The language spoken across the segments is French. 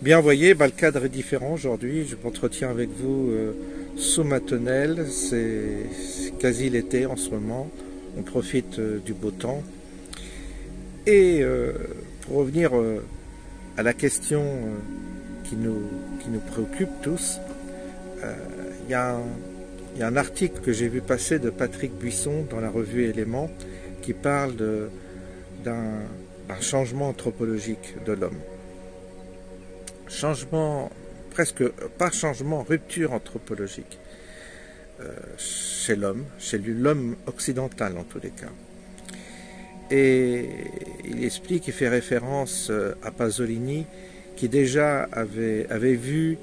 Bien, vous voyez, le cadre est différent aujourd'hui. Je m'entretiens avec vous sous ma tonnelle. C'est quasi l'été en ce moment. On profite du beau temps. Et pour revenir à la question qui nous préoccupe tous, il y a un article que j'ai vu passer de Patrick Buisson dans la revue Éléments qui parle d'un changement anthropologique de l'homme. Changement, presque pas changement, rupture anthropologique chez l'homme occidental en tous les cas. Et il explique, il fait référence à Pasolini qui déjà avait vu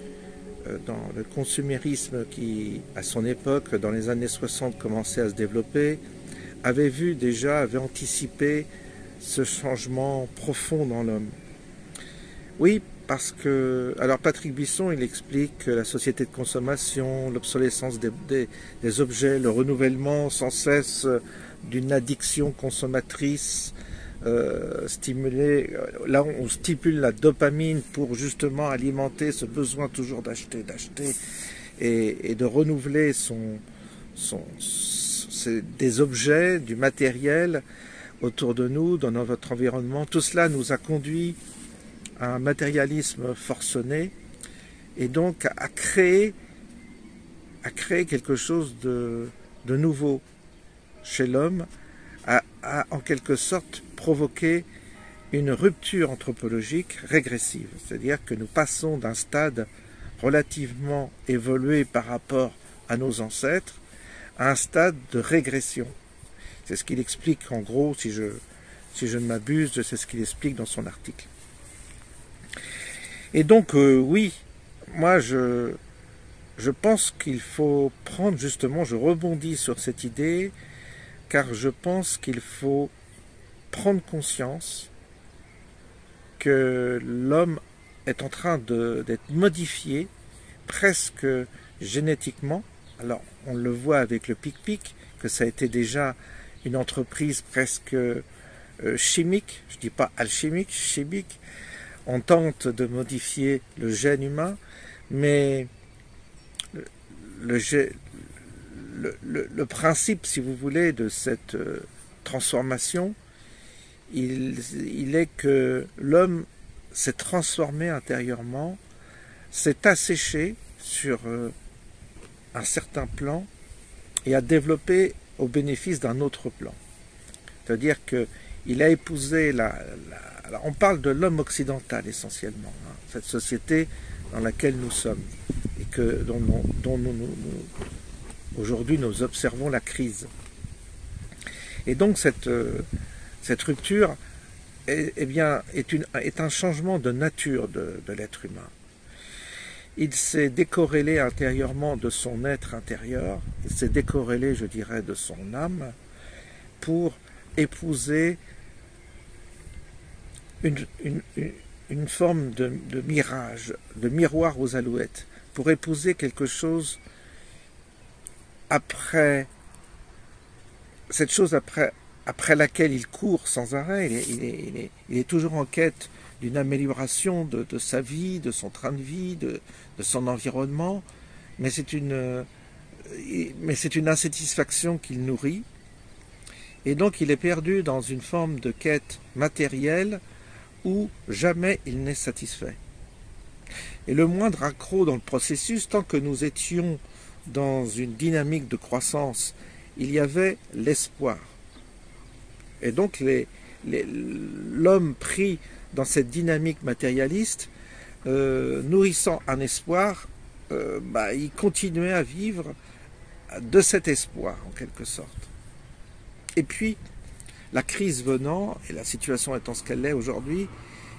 dans le consumérisme qui, à son époque, dans les années 60, commençait à se développer, avait anticipé ce changement profond dans l'homme. Oui, parce que, alors Patrick Buisson, il explique que la société de consommation, l'obsolescence des objets, le renouvellement sans cesse d'une addiction consommatrice stimulée, là on stipule la dopamine pour justement alimenter ce besoin toujours d'acheter et de renouveler des objets, du matériel autour de nous, dans notre environnement. Tout cela nous a conduit un matérialisme forcené et donc à créer quelque chose de nouveau chez l'homme, à en quelque sorte provoquer une rupture anthropologique régressive. C'est-à-dire que nous passons d'un stade relativement évolué par rapport à nos ancêtres à un stade de régression. C'est ce qu'il explique en gros, si je ne m'abuse, c'est ce qu'il explique dans son article. Et donc, oui, moi je pense qu'il faut prendre justement, je rebondis sur cette idée, car je pense qu'il faut prendre conscience que l'homme est en train d'être modifié presque génétiquement. Alors, on le voit avec le Pic-Pic, que ça a été déjà une entreprise presque chimique, je ne dis pas alchimique, chimique. On tente de modifier le gène humain, mais le principe, si vous voulez, de cette transformation, il est que l'homme s'est transformé intérieurement, s'est asséché sur un certain plan et a développé au bénéfice d'un autre plan. C'est-à-dire qu'il a épousé alors on parle de l'homme occidental essentiellement, hein, cette société dans laquelle nous sommes et dont aujourd'hui nous observons la crise. Et donc cette rupture est un changement de nature de l'être humain. Il s'est décorrélé intérieurement de son être intérieur, il s'est décorrélé, je dirais, de son âme pour épouser une forme de mirage, de miroir aux alouettes, pour épouser quelque chose après laquelle il court sans arrêt. Il est toujours en quête d'une amélioration de sa vie, de son train de vie, de son environnement, mais c'est une insatisfaction qu'il nourrit, et donc il est perdu dans une forme de quête matérielle où jamais il n'est satisfait. Et le moindre accroc dans le processus, tant que nous étions dans une dynamique de croissance, il y avait l'espoir. Et donc l'homme pris dans cette dynamique matérialiste, nourrissant un espoir, il continuait à vivre de cet espoir en quelque sorte. Et puis, la crise venant, et la situation étant ce qu'elle est aujourd'hui,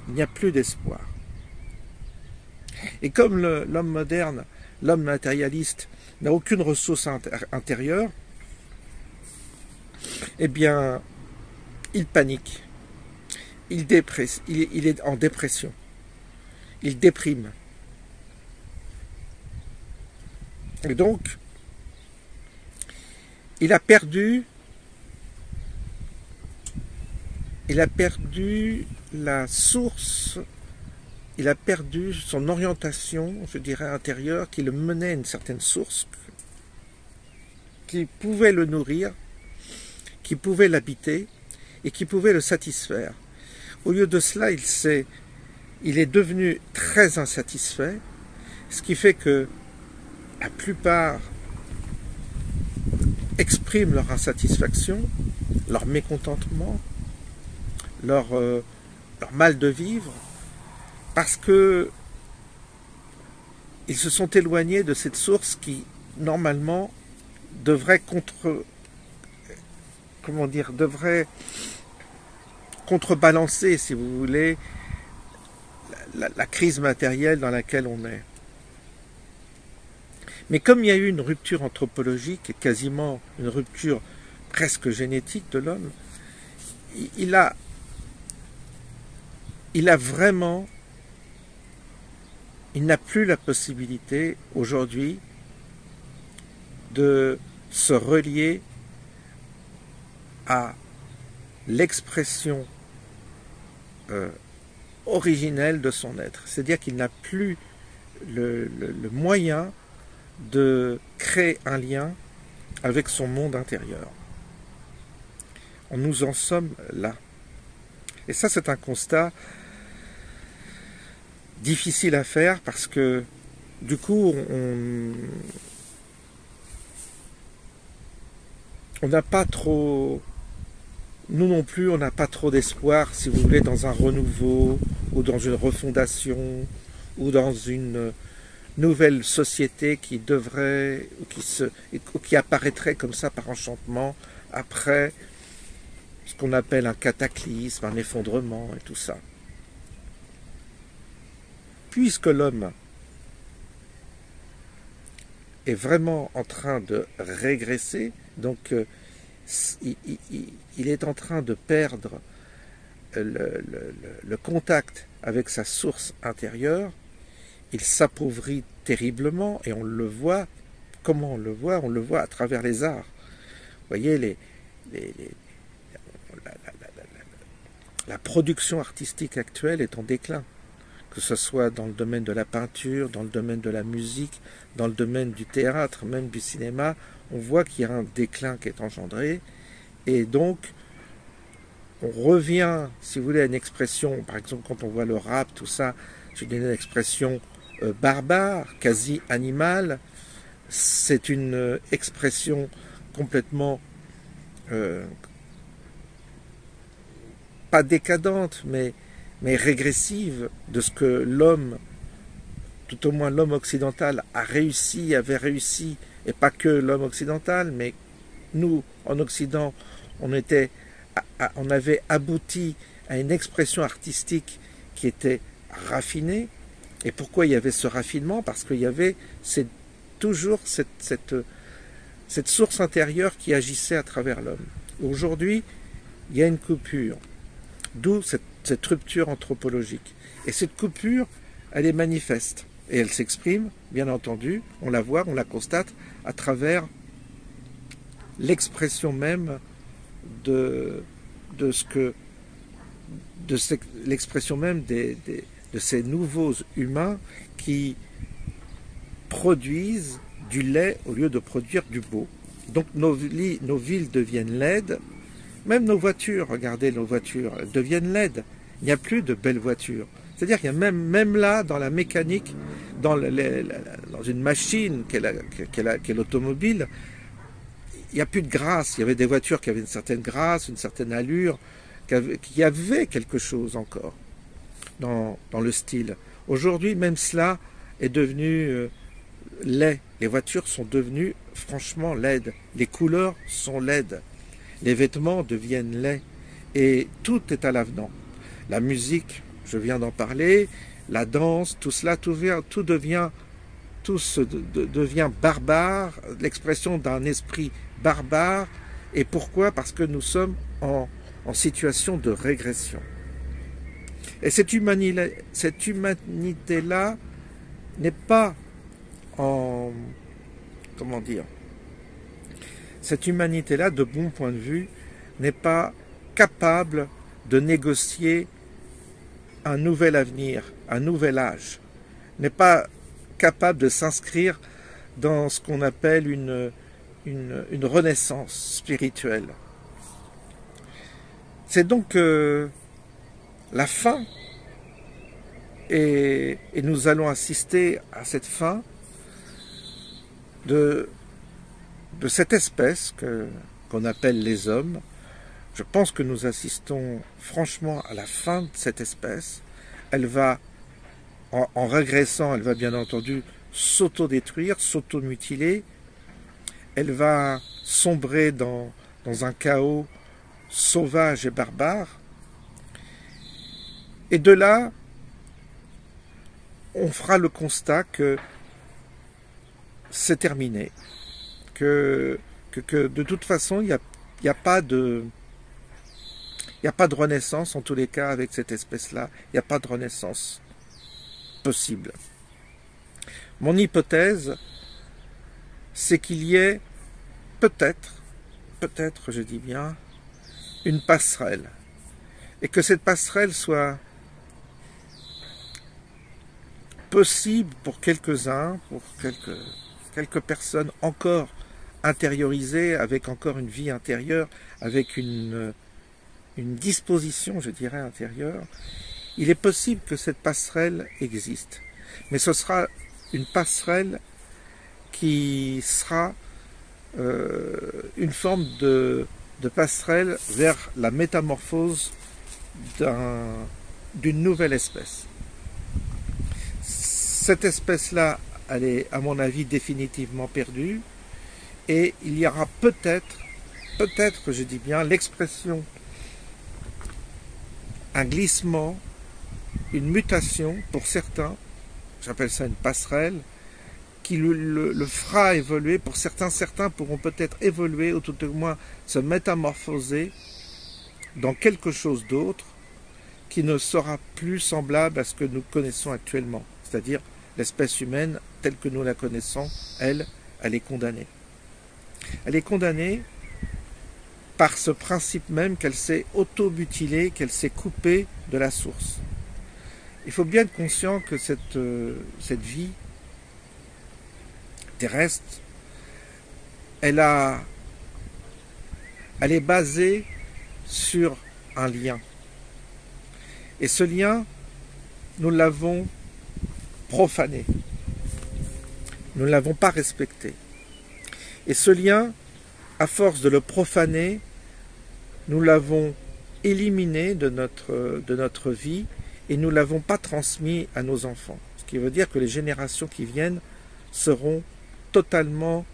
il n'y a plus d'espoir. Et comme l'homme moderne, l'homme matérialiste, n'a aucune ressource intérieure, eh bien, il panique, il est en dépression, il déprime. Et donc, il a perdu la source il a perdu son orientation, je dirais, intérieure, qui le menait à une certaine source, qui pouvait le nourrir, qui pouvait l'habiter et qui pouvait le satisfaire. Au lieu de cela, il est devenu très insatisfait, ce qui fait que la plupart expriment leur insatisfaction, leur mécontentement, leur mal de vivre, parce que ils se sont éloignés de cette source qui, normalement, devrait contrebalancer, si vous voulez, la crise matérielle dans laquelle on est. Mais comme il y a eu une rupture anthropologique, et quasiment une rupture presque génétique de l'homme, il a vraiment, il n'a plus la possibilité aujourd'hui de se relier à l'expression originelle de son être. C'est-à-dire qu'il n'a plus le moyen de créer un lien avec son monde intérieur. Nous en sommes là. Et ça, c'est un constat difficile à faire parce que, du coup, on n'a pas trop, nous non plus, on n'a pas trop d'espoir, si vous voulez, dans un renouveau ou dans une refondation ou dans une nouvelle société qui devrait, ou qui apparaîtrait comme ça par enchantement après ce qu'on appelle un cataclysme, un effondrement et tout ça. Puisque l'homme est vraiment en train de régresser, donc il est en train de perdre le contact avec sa source intérieure, il s'appauvrit terriblement et on le voit. Comment on le voit? On le voit à travers les arts. Vous voyez, la production artistique actuelle est en déclin, que ce soit dans le domaine de la peinture, dans le domaine de la musique, dans le domaine du théâtre, même du cinéma. On voit qu'il y a un déclin qui est engendré et donc on revient, si vous voulez, à une expression, par exemple quand on voit le rap, tout ça, je donne une expression barbare, quasi animale. C'est une expression complètement pas décadente, mais régressive de ce que l'homme, tout au moins l'homme occidental, avait réussi, et pas que l'homme occidental, mais nous, en Occident, on avait abouti à une expression artistique qui était raffinée. Et pourquoi il y avait ce raffinement? Parce qu'il y avait toujours cette source intérieure qui agissait à travers l'homme. Aujourd'hui, il y a une coupure, d'où cette rupture anthropologique. Et cette coupure, elle est manifeste. Et elle s'exprime, bien entendu, on la voit, on la constate, à travers l'expression même l'expression même de ces nouveaux humains qui produisent du lait au lieu de produire du beau. Donc nos villes deviennent laides, même nos voitures, regardez nos voitures, elles deviennent laides. Il n'y a plus de belles voitures. C'est-à-dire qu'il y a même là, dans la mécanique, dans une machine qu'est l'automobile, il n'y a plus de grâce. Il y avait des voitures qui avaient une certaine grâce, une certaine allure, qui avaient quelque chose encore dans le style. Aujourd'hui, même cela est devenu laid. Les voitures sont devenues franchement laides. Les couleurs sont laides. Les vêtements deviennent laids. Et tout est à l'avenant. La musique, je viens d'en parler, la danse, tout cela, tout devient barbare, l'expression d'un esprit barbare. Et pourquoi? Parce que nous sommes en situation de régression. Et cette humanité-là n'est pas en... Comment dire? Cette humanité-là, de bon point de vue, n'est pas capable de négocier un nouvel avenir, un nouvel âge, n'est pas capable de s'inscrire dans ce qu'on appelle une renaissance spirituelle. C'est donc la fin, et nous allons assister à cette fin de cette espèce qu'on appelle les hommes. Je pense que nous assistons franchement à la fin de cette espèce. Elle va, en régressant, elle va bien entendu s'auto-détruire, s'auto-mutiler. Elle va sombrer dans un chaos sauvage et barbare. Et de là, on fera le constat que c'est terminé. Que de toute façon, il n'y a pas de renaissance, en tous les cas, avec cette espèce-là. Il n'y a pas de renaissance possible. Mon hypothèse, c'est qu'il y ait peut-être, je dis bien, une passerelle. Et que cette passerelle soit possible pour quelques-uns, pour quelques personnes encore intériorisées, avec encore une vie intérieure, avec une disposition, je dirais, intérieure. Il est possible que cette passerelle existe. Mais ce sera une passerelle qui sera une forme de passerelle vers la métamorphose d'une nouvelle espèce. Cette espèce-là, elle est, à mon avis, définitivement perdue, et il y aura peut-être, je dis bien, l'expression, un glissement, une mutation pour certains, j'appelle ça une passerelle, qui le fera évoluer. Pour certains pourront peut-être évoluer, ou tout au moins se métamorphoser dans quelque chose d'autre qui ne sera plus semblable à ce que nous connaissons actuellement. C'est-à-dire l'espèce humaine telle que nous la connaissons, elle est condamnée. Elle est condamnée par ce principe même qu'elle s'est auto-mutilée, qu'elle s'est coupée de la source. Il faut bien être conscient que cette vie terrestre, elle est basée sur un lien. Et ce lien, nous l'avons profané. Nous ne l'avons pas respecté. Et ce lien, à force de le profaner, nous l'avons éliminé de notre vie et nous ne l'avons pas transmis à nos enfants. Ce qui veut dire que les générations qui viennent seront totalement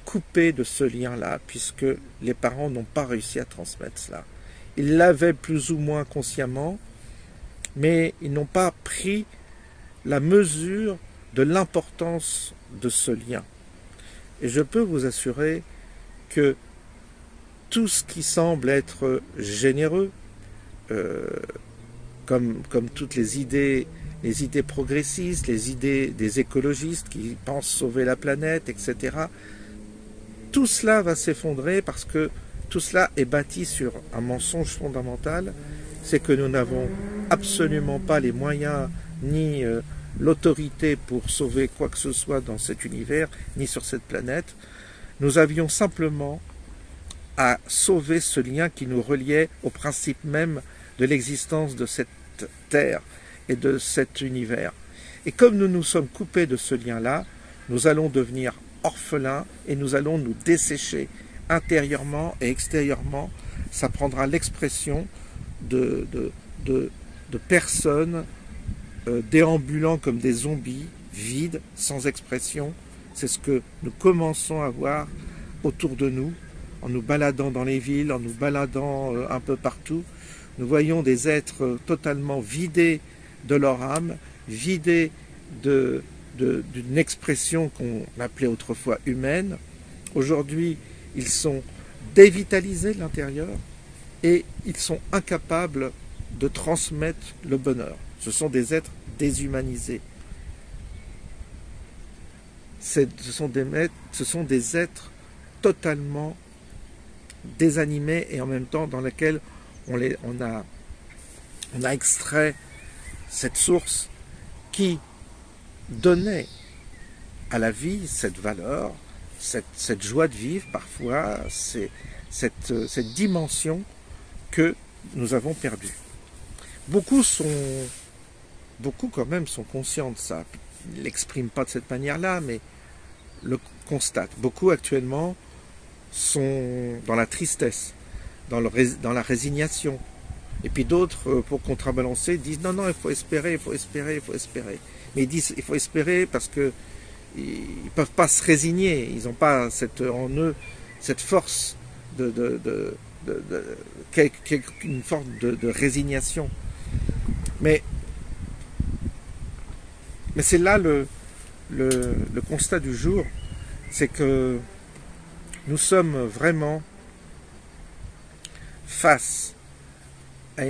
coupées de ce lien-là, puisque les parents n'ont pas réussi à transmettre cela. Ils l'avaient plus ou moins consciemment, mais ils n'ont pas pris la mesure de l'importance de ce lien. Et je peux vous assurer que tout ce qui semble être généreux, comme toutes les idées progressistes, les idées des écologistes qui pensent sauver la planète, etc., tout cela va s'effondrer parce que tout cela est bâti sur un mensonge fondamental, c'est que nous n'avons absolument pas les moyens ni l'autorité pour sauver quoi que ce soit dans cet univers, ni sur cette planète. Nous avions simplement à sauver ce lien qui nous reliait au principe même de l'existence de cette terre et de cet univers. Et comme nous nous sommes coupés de ce lien-là, nous allons devenir orphelins et nous allons nous dessécher intérieurement et extérieurement. Ça prendra l'expression de personnes déambulant comme des zombies, vides, sans expression. C'est ce que nous commençons à voir autour de nous, en nous baladant dans les villes, en nous baladant un peu partout. Nous voyons des êtres totalement vidés de leur âme, vidés d'une expression qu'on appelait autrefois humaine. Aujourd'hui, ils sont dévitalisés de l'intérieur et ils sont incapables de transmettre le bonheur. Ce sont des êtres déshumanisés. Ce sont des êtres totalement désanimés et en même temps dans lesquels on a extrait cette source qui donnait à la vie cette valeur, cette joie de vivre parfois, cette dimension que nous avons perdue. Beaucoup quand même sont conscients de ça. Ils ne l'expriment pas de cette manière-là, mais le constatent. Beaucoup actuellement sont dans la tristesse, dans la résignation. Et puis d'autres, pour contrebalancer, disent non, non, il faut espérer, il faut espérer, il faut espérer. Mais ils disent il faut espérer parce que ils ne peuvent pas se résigner. Ils n'ont pas en eux cette force une forme de résignation. Mais c'est là le constat du jour, c'est que nous sommes vraiment face à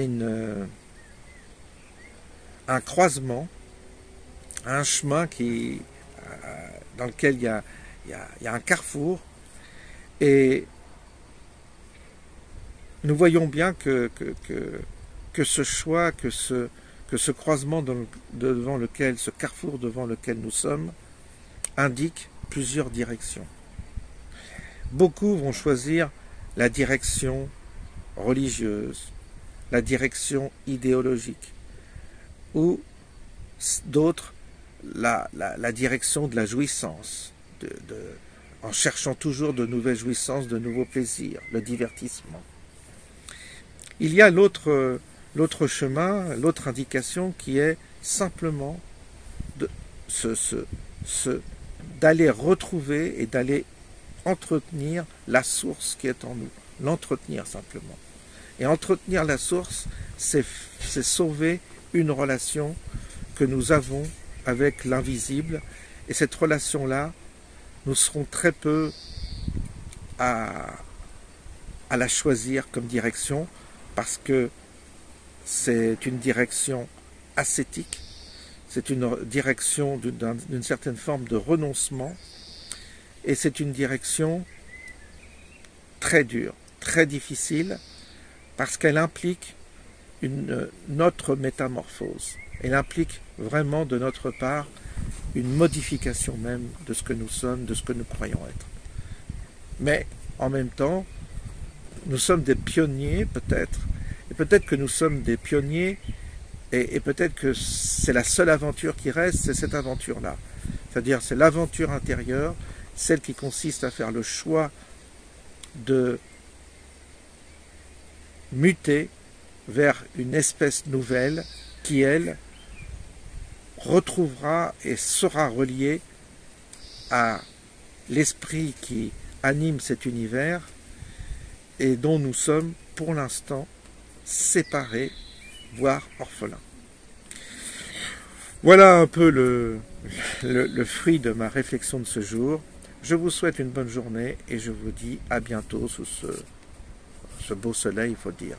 un croisement, à un chemin dans lequel il y a un carrefour, et nous voyons bien que ce choix, que ce croisement devant lequel, ce carrefour devant lequel nous sommes, indique plusieurs directions. Beaucoup vont choisir la direction religieuse, la direction idéologique, ou d'autres la direction de la jouissance, en cherchant toujours de nouvelles jouissances, de nouveaux plaisirs, le divertissement. Il y a l'autre chemin, l'autre indication qui est simplement d'aller retrouver et d'aller entretenir la source qui est en nous, l'entretenir simplement. Et entretenir la source, c'est sauver une relation que nous avons avec l'invisible, et cette relation-là, nous serons très peu à la choisir comme direction, parce que c'est une direction ascétique, c'est une direction d'une certaine forme de renoncement, et c'est une direction très dure, très difficile, parce qu'elle implique notre métamorphose. Elle implique vraiment de notre part une modification même de ce que nous sommes, de ce que nous croyons être. Mais en même temps, nous sommes des pionniers peut-être, et peut-être que nous sommes des pionniers, et peut-être que c'est la seule aventure qui reste, c'est cette aventure-là. C'est-à-dire c'est l'aventure intérieure, celle qui consiste à faire le choix de muter vers une espèce nouvelle qui, elle, retrouvera et sera reliée à l'esprit qui anime cet univers et dont nous sommes pour l'instant séparés, voire orphelins. Voilà un peu le fruit de ma réflexion de ce jour. Je vous souhaite une bonne journée et je vous dis à bientôt sous ce beau soleil, il faut dire.